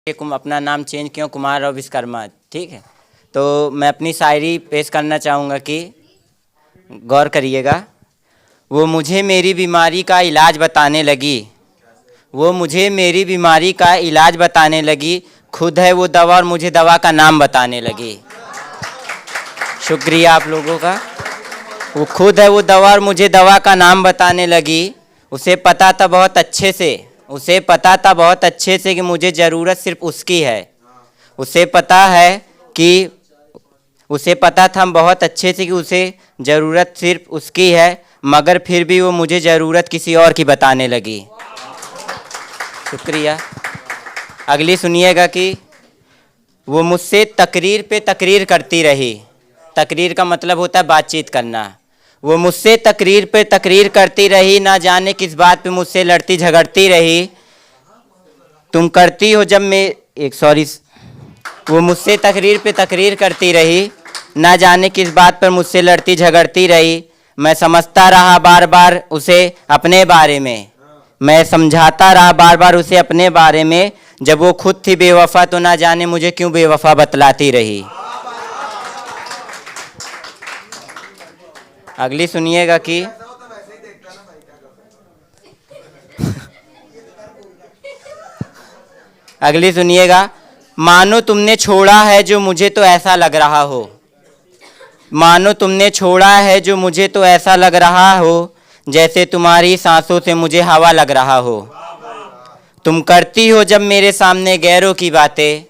अपना नाम चेंज किया कुमार राव विश्वकर्मा। ठीक है, तो मैं अपनी शायरी पेश करना चाहूँगा कि गौर करिएगा। वो मुझे मेरी बीमारी का इलाज बताने लगी, वो मुझे मेरी बीमारी का इलाज बताने लगी, खुद है वो दवा और मुझे दवा का नाम बताने लगी। शुक्रिया आप लोगों का। वो खुद है वो दवा और मुझे दवा का नाम बताने लगी। उसे पता था बहुत अच्छे से, उसे पता था बहुत अच्छे से कि मुझे ज़रूरत सिर्फ उसकी है। उसे पता है कि उसे पता था बहुत अच्छे से कि उसे ज़रूरत सिर्फ उसकी है, मगर फिर भी वो मुझे ज़रूरत किसी और की बताने लगी। शुक्रिया। अगली सुनिएगा कि वो मुझसे तकरीर पे तकरीर करती रही। तकरीर का मतलब होता है बातचीत करना। वो मुझसे तकरीर पे तकरीर करती रही, ना जाने किस बात पे मुझसे लड़ती झगड़ती रही। तुम करती हो जब मैं वो मुझसे तकरीर पे तकरीर करती रही, ना जाने किस बात पर मुझसे लड़ती झगड़ती रही। मैं समझता रहा बार बार उसे अपने बारे में, मैं समझाता रहा बार बार उसे अपने बारे में। जब वो खुद थी बेवफा तो ना जाने मुझे क्यों बेवफा बतलाती रही। अगली सुनिएगा कि अगली सुनिएगा। मानो तुमने छोड़ा है जो मुझे तो ऐसा लग रहा हो, मानो तुमने छोड़ा है जो मुझे तो ऐसा लग रहा हो, जैसे तुम्हारी सांसों से मुझे हवा लग रहा हो। तुम करती हो जब मेरे सामने गैरों की बातें,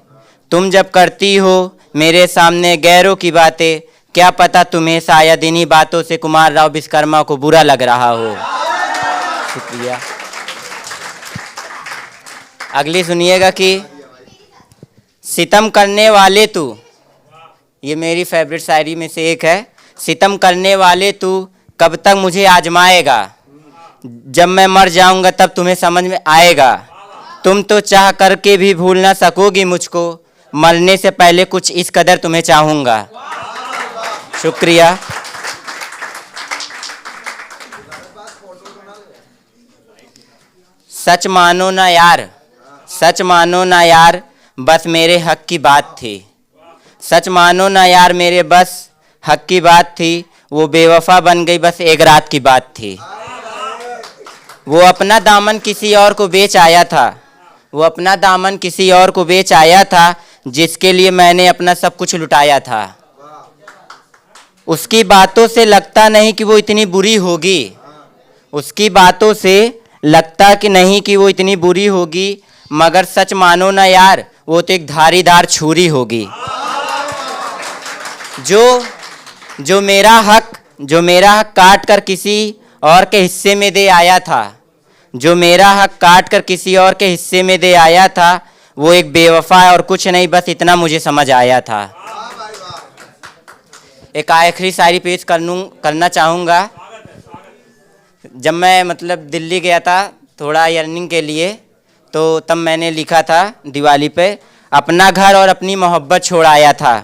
तुम जब करती हो मेरे सामने गैरों की बातें, क्या पता तुम्हें शायद इन्हीं बातों से कुमार राव विश्वकर्मा को बुरा लग रहा हो। शुक्रिया। अगली सुनिएगा कि सितम करने वाले तू, ये मेरी फेवरेट शायरी में से एक है। सितम करने वाले तू कब तक मुझे आजमाएगा, जब मैं मर जाऊंगा तब तुम्हें समझ में आएगा। तुम तो चाह करके भी भूल ना सकोगी मुझको, मरने से पहले कुछ इस कदर तुम्हें चाहूँगा। शुक्रिया। सच मानो ना यार, सच मानो ना यार, बस मेरे हक की बात थी। सच मानो ना यार, मेरे बस हक की बात थी। वो बेवफा बन गई, बस एक रात की बात थी। वो अपना दामन किसी और को बेच आया था, वो अपना दामन किसी और को बेच आया था, जिसके लिए मैंने अपना सब कुछ लुटाया था। उसकी बातों से लगता नहीं कि वो इतनी बुरी होगी, उसकी बातों से लगता कि नहीं कि वो इतनी बुरी होगी, मगर सच मानो ना यार, वो तो एक धारीदार छुरी होगी। जो मेरा हक काट कर किसी और के हिस्से में दे आया था, जो मेरा हक काट कर किसी और के हिस्से में दे आया था, वो एक बेवफा है और कुछ नहीं, बस इतना मुझे समझ आया था। एक आखिरी शायरी पेश करना चाहूँगा। जब मैं दिल्ली गया था थोड़ा अर्निंग के लिए, तो तब मैंने लिखा था दिवाली पे, अपना घर और अपनी मोहब्बत छोड़ आया था,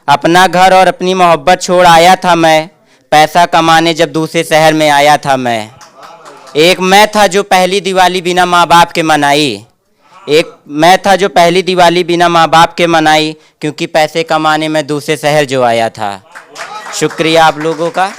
अपना घर और अपनी मोहब्बत छोड़ आया था मैं, पैसा कमाने जब दूसरे शहर में आया था मैं। एक मैं था जो पहली दिवाली बिना माँ बाप के मनाई, एक मैं था जो पहली दिवाली बिना माँ बाप के मनाई, क्योंकि पैसे कमाने में दूसरे शहर जो आया था। शुक्रिया आप लोगों का।